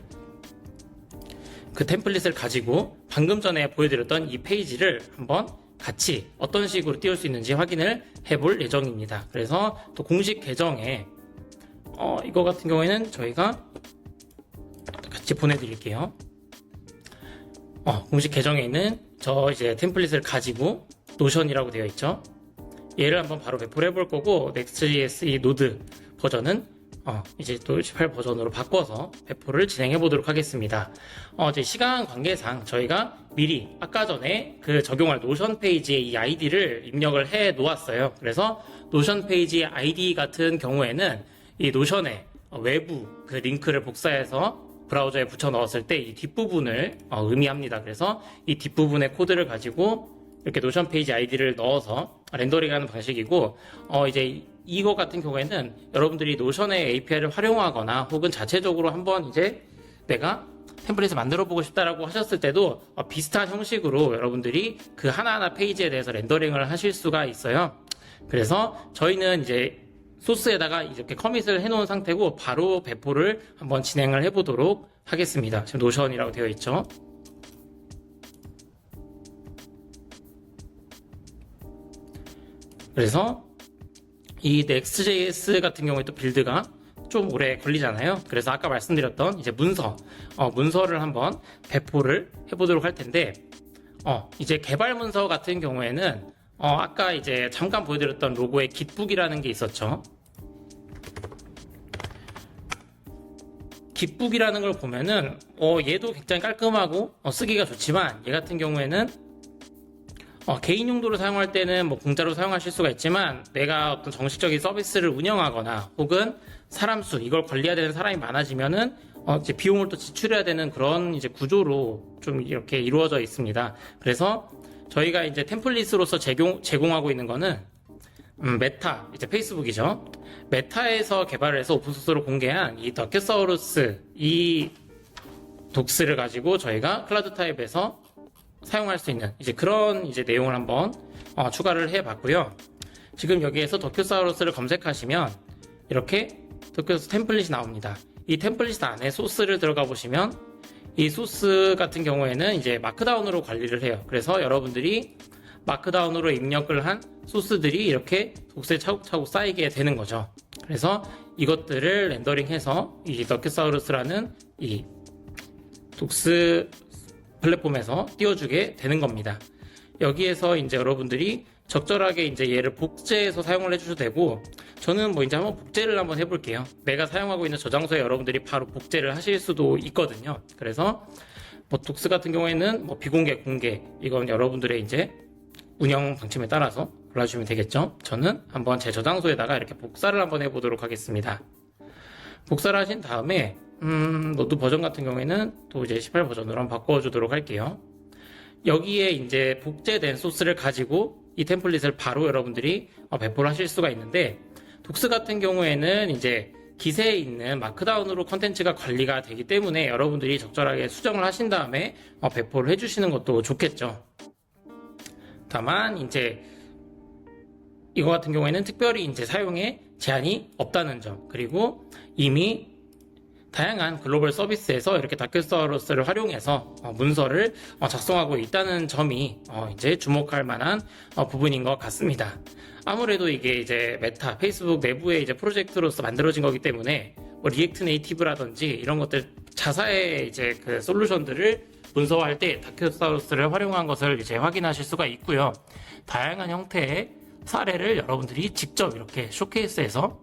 그 템플릿을 가지고 방금 전에 보여드렸던 이 페이지를 한번 같이 어떤 식으로 띄울 수 있는지 확인을 해볼 예정입니다. 그래서 또 공식 계정에 이거 같은 경우에는 저희가 같이 보내드릴게요. 공식 계정에 있는 저 이제 템플릿을 가지고 노션이라고 되어 있죠. 얘를 한번 바로 배포를 해볼 거고, Next.js 이 노드 버전은 이제 또 18 버전으로 바꿔서 배포를 진행해 보도록 하겠습니다. 이제 시간 관계상 저희가 미리 아까 전에 그 적용할 노션 페이지에 이 아이디를 입력을 해 놓았어요. 그래서 노션 페이지 아이디 같은 경우에는 이 노션의 외부 그 링크를 복사해서 브라우저에 붙여 넣었을 때 이 뒷부분을 의미합니다. 그래서 이 뒷부분의 코드를 가지고 이렇게 노션 페이지 아이디를 넣어서 렌더링하는 방식이고, 이제 이거 같은 경우에는 여러분들이 노션의 API를 활용하거나 혹은 자체적으로 한번 이제 내가 템플릿을 만들어 보고 싶다라고 하셨을 때도 비슷한 형식으로 여러분들이 그 하나하나 페이지에 대해서 렌더링을 하실 수가 있어요. 그래서 저희는 이제 소스에다가 이렇게 커밋을 해놓은 상태고 바로 배포를 한번 진행을 해보도록 하겠습니다. 지금 노션이라고 되어 있죠. 그래서 이 Next.js 같은 경우에 또 빌드가 좀 오래 걸리잖아요. 그래서 아까 말씀드렸던 이제 문서를 한번 배포를 해보도록 할 텐데, 이제 개발 문서 같은 경우에는 아까 이제 잠깐 보여드렸던 로고에 깃북이라는 게 있었죠. 깃북이라는 걸 보면은 얘도 굉장히 깔끔하고 쓰기가 좋지만, 얘 같은 경우에는 개인 용도로 사용할 때는 뭐 공짜로 사용하실 수가 있지만, 내가 어떤 정식적인 서비스를 운영하거나 혹은 사람 수, 이걸 관리해야 되는 사람이 많아지면은 이제 비용을 또 지출해야 되는 그런 이제 구조로 좀 이렇게 이루어져 있습니다. 그래서 저희가 이제 템플릿으로서 제공하고 있는 거는 메타, 이제 페이스북이죠. 메타에서 개발을 해서 오픈소스로 공개한 이 더큐사우루스 이 독스를 가지고 저희가 클라우드 타입에서 사용할 수 있는 이제 그런 이제 내용을 한번 추가를 해봤고요. 지금 여기에서 더큐사우루스를 검색하시면 이렇게 더큐사우루스 템플릿이 나옵니다. 이 템플릿 안에 소스를 들어가 보시면 이 소스 같은 경우에는 이제 마크다운으로 관리를 해요. 그래서 여러분들이 마크다운으로 입력을 한 소스들이 이렇게 독스에 차곡차곡 쌓이게 되는 거죠. 그래서 이것들을 렌더링해서 이 더큐사우루스라는 이 독스 플랫폼에서 띄워주게 되는 겁니다. 여기에서 이제 여러분들이 적절하게 이제 얘를 복제해서 사용을 해주셔도 되고, 저는 뭐 이제 한번 복제를 한번 해볼게요. 내가 사용하고 있는 저장소에 여러분들이 바로 복제를 하실 수도 있거든요. 그래서 뭐 독스 같은 경우에는 뭐 비공개, 공개, 이건 여러분들의 이제 운영 방침에 따라서 골라주시면 되겠죠. 저는 한번 제 저장소에다가 이렇게 복사를 한번 해보도록 하겠습니다. 복사를 하신 다음에 노드 버전 같은 경우에는 또 이제 18 버전으로 한번 바꿔주도록 할게요. 여기에 이제 복제된 소스를 가지고 이 템플릿을 바로 여러분들이 배포를 하실 수가 있는데, 독스 같은 경우에는 이제 기세에 있는 마크다운으로 컨텐츠가 관리가 되기 때문에 여러분들이 적절하게 수정을 하신 다음에 배포를 해주시는 것도 좋겠죠. 다만 이제 이거 같은 경우에는 특별히 이제 사용에 제한이 없다는 점, 그리고 이미 다양한 글로벌 서비스에서 이렇게 다큐사우루스를 활용해서 문서를 작성하고 있다는 점이 이제 주목할 만한 부분인 것 같습니다. 아무래도 이게 이제 메타, 페이스북 내부의 이제 프로젝트로서 만들어진 거기 때문에 뭐 리액트 네이티브라든지 이런 것들 자사의 이제 그 솔루션들을 문서화할 때 다큐사우루스를 활용한 것을 이제 확인하실 수가 있고요. 다양한 형태의 사례를 여러분들이 직접 이렇게 쇼케이스에서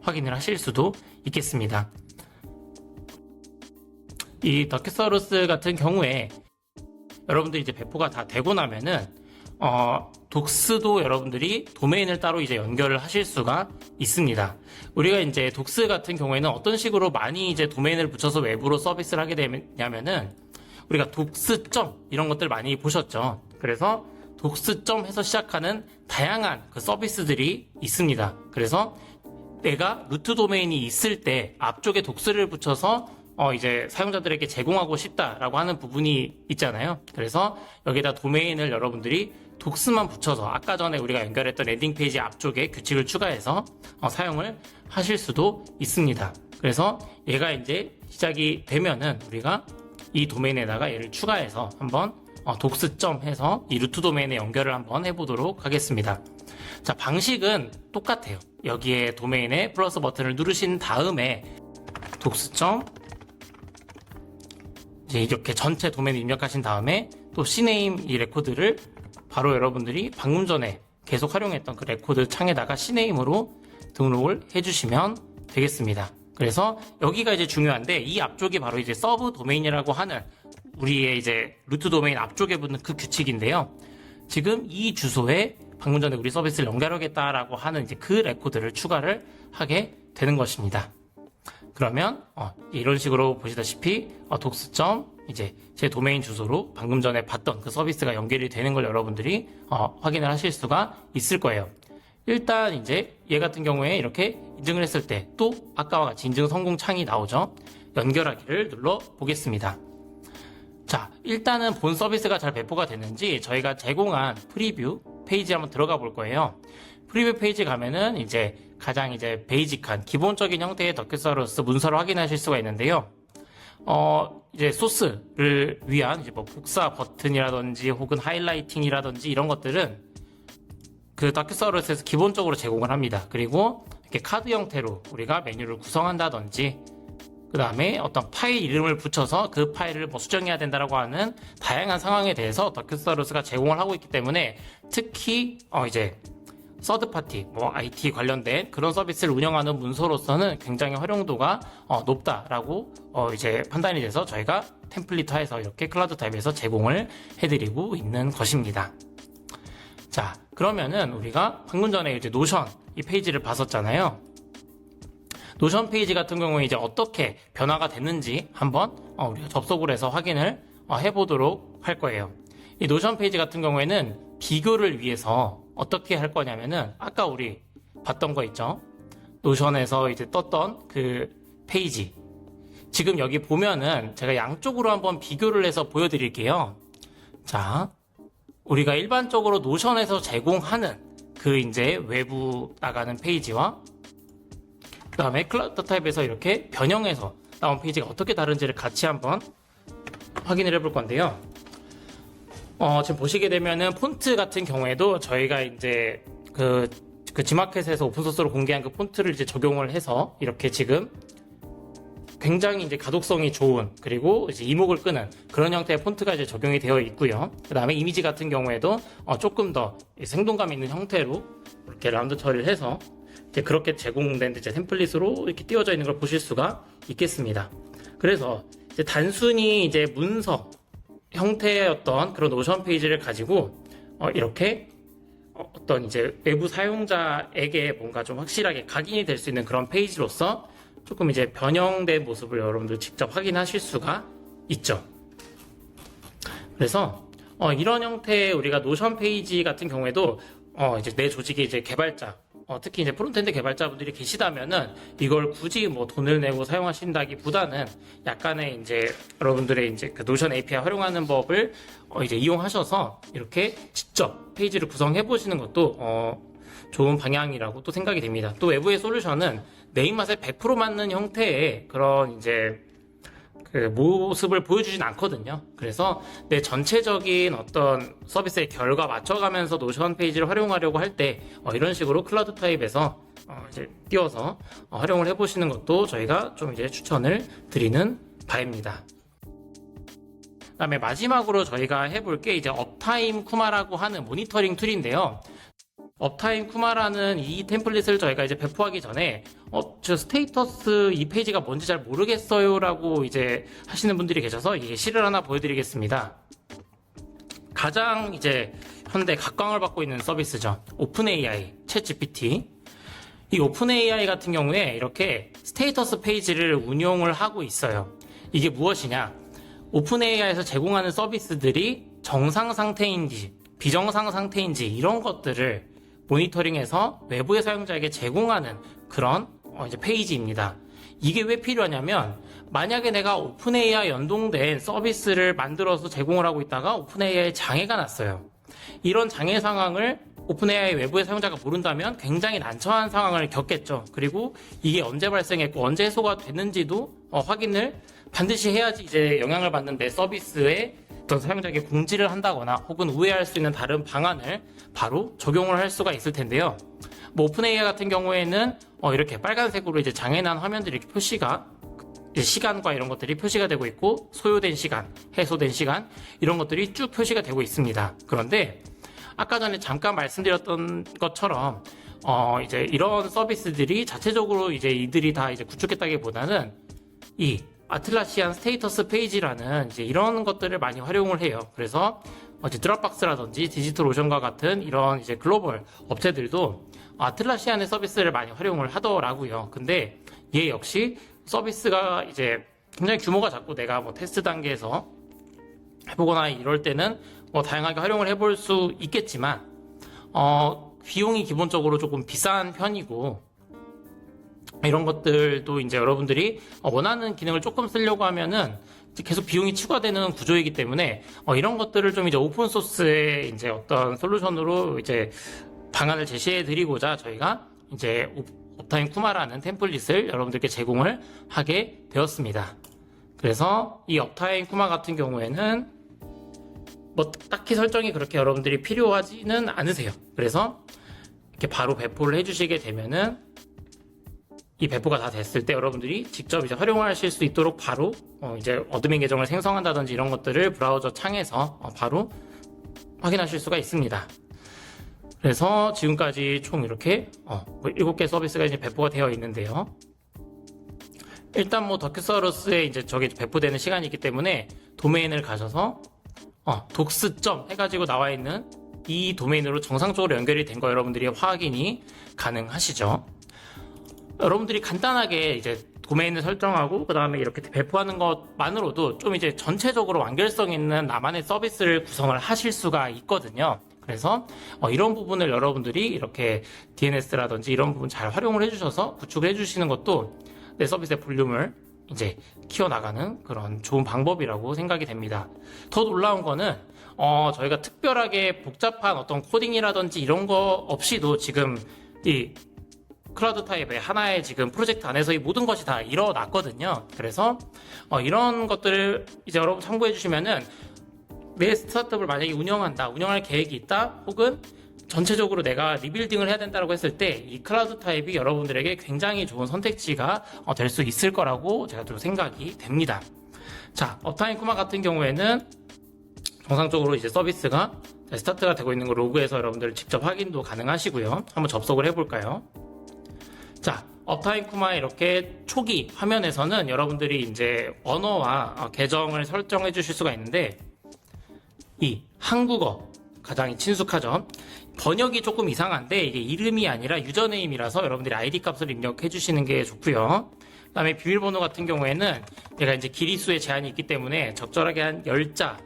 확인을 하실 수도 있겠습니다. 이 다큐사우루스 같은 경우에 여러분들이 이제 배포가 다 되고 나면은 독스도 여러분들이 도메인을 따로 이제 연결을 하실 수가 있습니다. 우리가 이제 독스 같은 경우에는 어떤 식으로 많이 이제 도메인을 붙여서 외부로 서비스를 하게 되냐면은 우리가 독스점 이런 것들 많이 보셨죠. 그래서 독스점 해서 시작하는 다양한 그 서비스들이 있습니다. 그래서 내가 루트 도메인이 있을 때 앞쪽에 독스를 붙여서 이제 사용자들에게 제공하고 싶다라고 하는 부분이 있잖아요. 그래서 여기다 도메인을 여러분들이 독스만 붙여서 아까 전에 우리가 연결했던 랜딩 페이지 앞쪽에 규칙을 추가해서 사용을 하실 수도 있습니다. 그래서 얘가 이제 시작이 되면은 우리가 이 도메인에다가 얘를 추가해서 한번 독스점 해서 이 루트 도메인에 연결을 한번 해보도록 하겠습니다. 자, 방식은 똑같아요. 여기에 도메인에 플러스 버튼을 누르신 다음에 독스점 이제 이렇게 전체 도메인 입력하신 다음에 또 cname 이 레코드를 바로 여러분들이 방금 전에 계속 활용했던 그 레코드 창에다가 cname으로 등록을 해주시면 되겠습니다. 그래서 여기가 이제 중요한데 이 앞쪽이 바로 이제 서브 도메인이라고 하는 우리의 이제 루트 도메인 앞쪽에 붙는 그 규칙인데요. 지금 이 주소에 방금 전에 우리 서비스를 연결하겠다라고 하는 이제 그 레코드를 추가를 하게 되는 것입니다. 그러면 이런 식으로 보시다시피 독스점 이제 제 도메인 주소로 방금 전에 봤던 그 서비스가 연결이 되는 걸 여러분들이 확인을 하실 수가 있을 거예요. 일단 이제 얘 같은 경우에 이렇게 인증을 했을 때 또 아까와 같이 인증 성공 창이 나오죠. 연결하기를 눌러 보겠습니다. 자, 일단은 본 서비스가 잘 배포가 됐는지 저희가 제공한 프리뷰 페이지 한번 들어가 볼 거예요. 프리뷰 페이지 가면은 이제 가장 이제 베이직한 기본적인 형태의 다큐사우루스 문서를 확인하실 수가 있는데요. 이제 소스를 위한 이제 뭐 복사 버튼이라든지 혹은 하이라이팅이라든지 이런 것들은 그 다큐사우루스에서 기본적으로 제공을 합니다. 그리고 이렇게 카드 형태로 우리가 메뉴를 구성한다든지 그 다음에 어떤 파일 이름을 붙여서 그 파일을 뭐 수정해야 된다라고 하는 다양한 상황에 대해서 다큐사우루스가 제공을 하고 있기 때문에 특히 이제 서드파티, 뭐 IT 관련된 그런 서비스를 운영하는 문서로서는 굉장히 활용도가 높다라고 이제 판단이 돼서 저희가 템플릿화해서 이렇게 클라우드 타입에서 제공을 해드리고 있는 것입니다. 자, 그러면은 우리가 방금 전에 이제 노션 이 페이지를 봤었잖아요. 노션 페이지 같은 경우에 이제 어떻게 변화가 됐는지 한번 우리가 접속을 해서 확인을 해보도록 할 거예요. 이 노션 페이지 같은 경우에는 비교를 위해서 어떻게 할 거냐면은 아까 우리 봤던 거 있죠? 노션에서 이제 떴던 그 페이지. 지금 여기 보면은 제가 양쪽으로 한번 비교를 해서 보여드릴게요. 자, 우리가 일반적으로 노션에서 제공하는 그 이제 외부 나가는 페이지와 그 다음에 클라우드 타입에서 이렇게 변형해서 나온 페이지가 어떻게 다른지를 같이 한번 확인을 해볼 건데요. 지금 보시게 되면은 폰트 같은 경우에도 저희가 이제 그 지마켓에서 오픈소스로 공개한 그 폰트를 이제 적용을 해서 이렇게 지금 굉장히 이제 가독성이 좋은 그리고 이제 이목을 끄는 그런 형태의 폰트가 이제 적용이 되어 있고요. 그 다음에 이미지 같은 경우에도 조금 더 생동감 있는 형태로 이렇게 라운드 처리를 해서 이제 그렇게 제공된 이제 템플릿으로 이렇게 띄워져 있는 걸 보실 수가 있겠습니다. 그래서 이제 단순히 이제 문서 형태의 그런 노션 페이지를 가지고 이렇게 어떤 이제 외부 사용자에게 뭔가 좀 확실하게 각인이 될 수 있는 그런 페이지로서 조금 이제 변형된 모습을 여러분들 직접 확인하실 수가 있죠. 그래서 이런 형태의 우리가 노션 페이지 같은 경우에도 이제 내 조직에 이제 개발자, 특히 이제 프론트엔드 개발자분들이 계시다면은 이걸 굳이 뭐 돈을 내고 사용하신다기보다는 약간의 이제 여러분들의 이제 그 노션 API 활용하는 법을 이제 이용하셔서 이렇게 직접 페이지를 구성해 보시는 것도 좋은 방향이라고 또 생각이 됩니다. 또 외부의 솔루션은 내 입맛에 100% 맞는 형태의 그런 이제 그 모습을 보여주진 않거든요. 그래서 내 전체적인 어떤 서비스의 결과 맞춰가면서 노션 페이지를 활용하려고 할 때 이런 식으로 클라우드 타입에서 이제 띄워서 활용을 해보시는 것도 저희가 좀 이제 추천을 드리는 바입니다. 그다음에 마지막으로 저희가 해볼 게 이제 업타임 쿠마라고 하는 모니터링 툴인데요. 업타임 쿠마라는 이 템플릿을 저희가 이제 배포하기 전에 저 스테이터스 이 페이지가 뭔지 잘 모르겠어요 라고 이제 하시는 분들이 계셔서 예시를 하나 보여드리겠습니다. 가장 이제 현대 각광을 받고 있는 서비스죠. 오픈 AI, 챗 GPT. 이 오픈 AI 같은 경우에 이렇게 스테이터스 페이지를 운용을 하고 있어요. 이게 무엇이냐? 오픈 AI에서 제공하는 서비스들이 정상 상태인지 비정상 상태인지 이런 것들을 모니터링해서 외부의 사용자에게 제공하는 그런 이제 페이지입니다. 이게 왜 필요하냐면 만약에 내가 오픈AI 연동된 서비스를 만들어서 제공을 하고 있다가 오픈AI에 장애가 났어요. 이런 장애 상황을 오픈AI 외부의 사용자가 모른다면 굉장히 난처한 상황을 겪겠죠. 그리고 이게 언제 발생했고 언제 해소가 됐는지도 확인을 반드시 해야지 이제 영향을 받는 내 서비스에 어떤 사용자에게 공지를 한다거나 혹은 우회할 수 있는 다른 방안을 바로 적용을 할 수가 있을 텐데요. 뭐 오픈AI 같은 경우에는 이렇게 빨간색으로 이제 장애난 화면들이 이렇게 표시가 이제 시간과 이런 것들이 표시가 되고 있고 소요된 시간, 해소된 시간 이런 것들이 쭉 표시가 되고 있습니다. 그런데 아까 전에 잠깐 말씀드렸던 것처럼 이제 이런 서비스들이 자체적으로 이제 이들이 다 이제 구축했다기보다는 이 아틀라시안 스테이터스 페이지라는 이제 이런 것들을 많이 활용을 해요. 그래서 이제 드롭박스라든지 디지털오션과 같은 이런 이제 글로벌 업체들도 아틀라시안의 서비스를 많이 활용을 하더라고요. 근데 얘 역시 서비스가 이제 굉장히 규모가 작고 내가 뭐 테스트 단계에서 해보거나 이럴 때는 뭐 다양하게 활용을 해볼 수 있겠지만 비용이 기본적으로 조금 비싼 편이고 이런 것들도 이제 여러분들이 원하는 기능을 조금 쓰려고 하면은 계속 비용이 추가되는 구조이기 때문에 이런 것들을 좀 이제 오픈 소스의 이제 어떤 솔루션으로 이제 방안을 제시해 드리고자 저희가 이제 업타임 쿠마라는 템플릿을 여러분들께 제공을 하게 되었습니다. 그래서 이 업타임 쿠마 같은 경우에는 뭐 딱히 설정이 그렇게 여러분들이 필요하지는 않으세요. 그래서 이렇게 바로 배포를 해주시게 되면은 이 배포가 다 됐을 때 여러분들이 직접 이제 활용하실 수 있도록 바로 이제 어드민 계정을 생성한다든지 이런 것들을 브라우저 창에서 바로 확인하실 수가 있습니다. 그래서 지금까지 총 이렇게 7개 서비스가 이제 배포가 되어 있는데요. 일단 뭐 더큐사우루스에 이제 저게 배포되는 시간이 있기 때문에 도메인을 가셔서 독스.점 해가지고 나와 있는 이 도메인으로 정상적으로 연결이 된 거 여러분들이 확인이 가능하시죠. 여러분들이 간단하게 이제 도메인을 설정하고 그 다음에 이렇게 배포하는 것만으로도 좀 이제 전체적으로 완결성 있는 나만의 서비스를 구성을 하실 수가 있거든요. 그래서 이런 부분을 여러분들이 이렇게 DNS라든지 이런 부분 잘 활용을 해주셔서 구축을 해주시는 것도 내 서비스의 볼륨을 이제 키워나가는 그런 좋은 방법이라고 생각이 됩니다. 더 놀라운 거는 저희가 특별하게 복잡한 어떤 코딩이라든지 이런 거 없이도 지금 이 클라우드 타입의 하나의 지금 프로젝트 안에서 이 모든 것이 다 일어났거든요. 그래서 이런 것들을 이제 여러분 참고해 주시면은 내 스타트업을 만약에 운영할 계획이 있다, 혹은 전체적으로 내가 리빌딩을 해야 된다고 했을 때 이 클라우드 타입이 여러분들에게 굉장히 좋은 선택지가 될 수 있을 거라고 제가 좀 생각이 됩니다. 자, 업타임 쿠마 같은 경우에는 정상적으로 이제 서비스가 스타트가 되고 있는 거 로그에서 여러분들 직접 확인도 가능하시고요. 한번 접속을 해볼까요? 자, 업타임 쿠마 이렇게 초기 화면에서는 여러분들이 이제 언어와 계정을 설정해 주실 수가 있는데 이 한국어 가장 친숙하죠. 번역이 조금 이상한데 이게 이름이 아니라 유저네임이라서 여러분들이 아이디 값을 입력해 주시는 게 좋고요. 그다음에 비밀번호 같은 경우에는 얘가 이제 길이수의 제한이 있기 때문에 적절하게 한 10자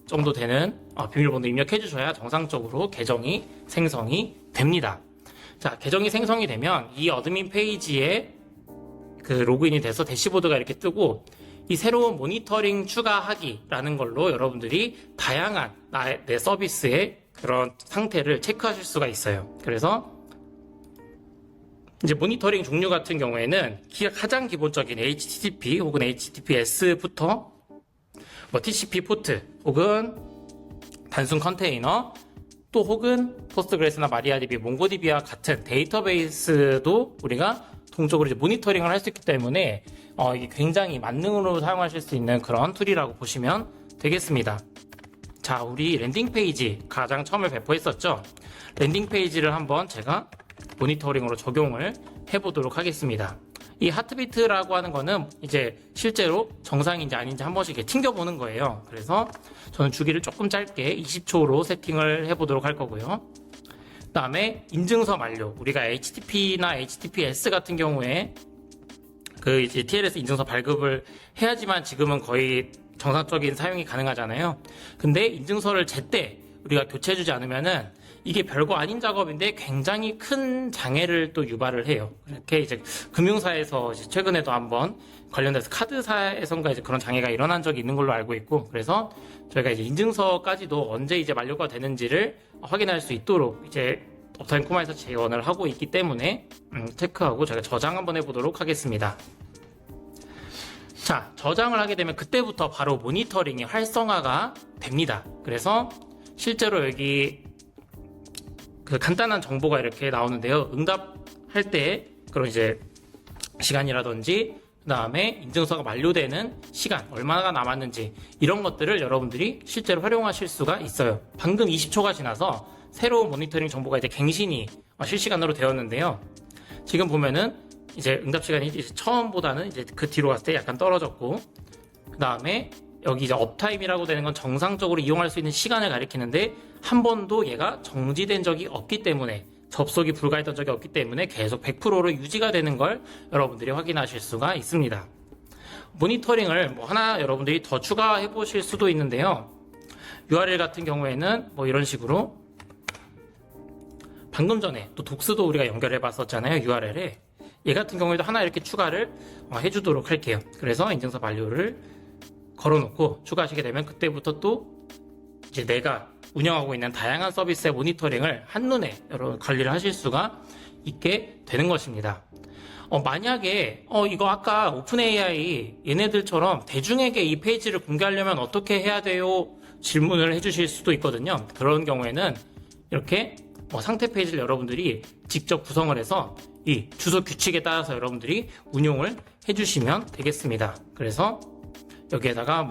정도 되는 비밀번호 입력해 주셔야 정상적으로 계정이 생성이 됩니다. 자, 계정이 생성이 되면 이 어드민 페이지에 그 로그인이 돼서 대시보드가 이렇게 뜨고 이 새로운 모니터링 추가하기라는 걸로 여러분들이 다양한 내 서비스의 그런 상태를 체크하실 수가 있어요. 그래서 이제 모니터링 종류 같은 경우에는 가장 기본적인 HTTP 혹은 HTTPS부터 뭐 TCP 포트 혹은 단순 컨테이너 또 혹은 포스트그레스나 마리아DB, 몽고DB와 같은 데이터베이스도 우리가 동적으로 이제 모니터링을 할 수 있기 때문에 이게 굉장히 만능으로 사용하실 수 있는 그런 툴이라고 보시면 되겠습니다. 자, 우리 랜딩 페이지 가장 처음에 배포했었죠. 랜딩 페이지를 한번 제가 모니터링으로 적용을 해보도록 하겠습니다. 이 하트비트라고 하는 거는 이제 실제로 정상인지 아닌지 한 번씩 이렇게 튕겨보는 거예요. 그래서 저는 주기를 조금 짧게 20초로 세팅을 해보도록 할 거고요. 그 다음에 인증서 만료. 우리가 HTTP나 HTTPS 같은 경우에 그 이제 TLS 인증서 발급을 해야지만 지금은 거의 정상적인 사용이 가능하잖아요. 근데 인증서를 제때 우리가 교체해주지 않으면은 이게 별거 아닌 작업인데 굉장히 큰 장애를 또 유발을 해요. 이렇게 이제 금융사에서 이제 최근에도 한번 관련돼서 카드사에선가 이제 그런 장애가 일어난 적이 있는 걸로 알고 있고, 그래서 저희가 이제 인증서까지도 언제 이제 만료가 되는지를 확인할 수 있도록 이제 업타임 코마에서 지원을 하고 있기 때문에 체크하고 제가 저장 한번 해보도록 하겠습니다. 자, 저장을 하게 되면 그때부터 바로 모니터링이 활성화가 됩니다. 그래서 실제로 여기 그 간단한 정보가 이렇게 나오는데요. 응답할 때 그런 이제 시간이라든지 그 다음에 인증서가 만료되는 시간 얼마나 남았는지 이런 것들을 여러분들이 실제로 활용하실 수가 있어요. 방금 20초가 지나서 새로운 모니터링 정보가 이제 갱신이 실시간으로 되었는데요. 지금 보면은 이제 응답 시간이 이제 처음보다는 이제 그 뒤로 갔을 때 약간 떨어졌고, 그 다음에 여기 이제 업타임이라고 되는 건 정상적으로 이용할 수 있는 시간을 가리키는데 한 번도 얘가 정지된 적이 없기 때문에, 접속이 불가했던 적이 없기 때문에 계속 100%로 유지가 되는 걸 여러분들이 확인하실 수가 있습니다. 모니터링을 뭐 하나 여러분들이 더 추가해 보실 수도 있는데요. URL 같은 경우에는 뭐 이런 식으로 방금 전에 또 독스도 우리가 연결해 봤었잖아요. URL에 얘 같은 경우에도 하나 이렇게 추가를 해주도록 할게요. 그래서 인증서 만료를 걸어놓고 추가하시게 되면 그때부터 또 이제 내가 운영하고 있는 다양한 서비스의 모니터링을 한눈에 여러분 관리를 하실 수가 있게 되는 것입니다. 만약에 이거 아까 오픈AI 얘네들처럼 대중에게 이 페이지를 공개하려면 어떻게 해야 돼요? 질문을 해주실 수도 있거든요. 그런 경우에는 이렇게 상태 페이지를 여러분들이 직접 구성을 해서 이 주소 규칙에 따라서 여러분들이 운용을 해주시면 되겠습니다. 그래서 여기에다가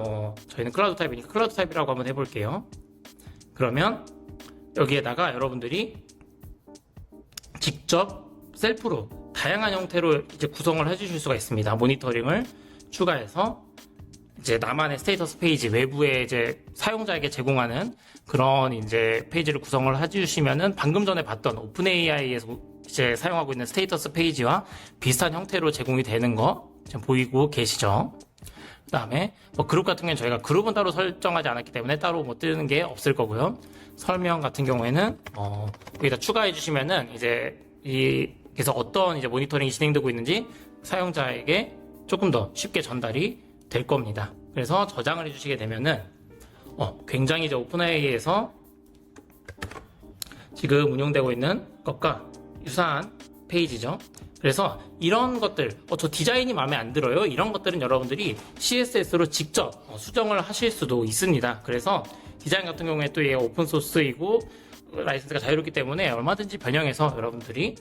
저희는 클라우드 타입이니까 클라우드 타입이라고 한번 해볼게요. 그러면 여기에다가 여러분들이 직접 셀프로 다양한 형태로 이제 구성을 해주실 수가 있습니다. 모니터링을 추가해서 이제 나만의 스테이터스 페이지 외부에 이제 사용자에게 제공하는 그런 이제 페이지를 구성을 해주시면은 방금 전에 봤던 오픈AI에서 이제 사용하고 있는 스테이터스 페이지와 비슷한 형태로 제공이 되는 거 지금 보이고 계시죠? 그 다음에 그룹 같은 경우는 저희가 그룹은 따로 설정하지 않았기 때문에 따로 뜨는 게 없을 거고요. 설명 같은 경우에는 여기다 추가해 주시면은 이제 그래서 어떤 이제 모니터링이 진행되고 있는지 사용자에게 조금 더 쉽게 전달이 될 겁니다. 그래서 저장을 해주시게 되면은 굉장히 이제 오픈AI에서 지금 운영되고 있는 것과 유사한 페이지죠. 그래서 이런 것들, 저 디자인이 마음에 안 들어요. 이런 것들은 여러분들이 CSS로 직접 수정을 하실 수도 있습니다. 그래서 디자인 같은 경우에 또 얘가 오픈소스이고 라이센스가 자유롭기 때문에 얼마든지 변형해서 여러분들이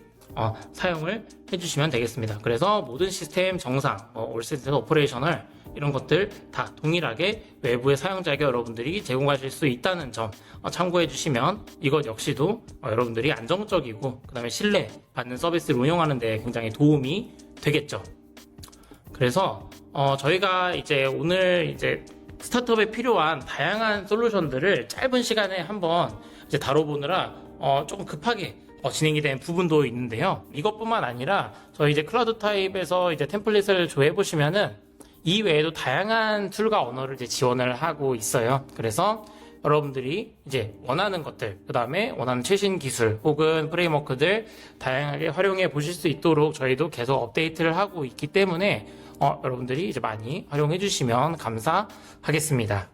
사용을 해주시면 되겠습니다. 그래서 모든 시스템 정상, 올 시스템 오퍼레이셔널 이런 것들 다 동일하게 외부의 사용자에게 여러분들이 제공하실 수 있다는 점 참고해 주시면 이것 역시도 여러분들이 안정적이고 그 다음에 신뢰받는 서비스를 운영하는 데 굉장히 도움이 되겠죠. 그래서 저희가 이제 오늘 이제 스타트업에 필요한 다양한 솔루션들을 짧은 시간에 한번 이제 다뤄보느라 조금 급하게 진행이 된 부분도 있는데요. 이것뿐만 아니라 저희 이제 클라우드 타입에서 이제 템플릿을 조회해 보시면은 이 외에도 다양한 툴과 언어를 이제 지원을 하고 있어요. 그래서 여러분들이 이제 원하는 것들, 그 다음에 원하는 최신 기술 혹은 프레임워크들 다양하게 활용해 보실 수 있도록 저희도 계속 업데이트를 하고 있기 때문에 여러분들이 이제 많이 활용해 주시면 감사하겠습니다.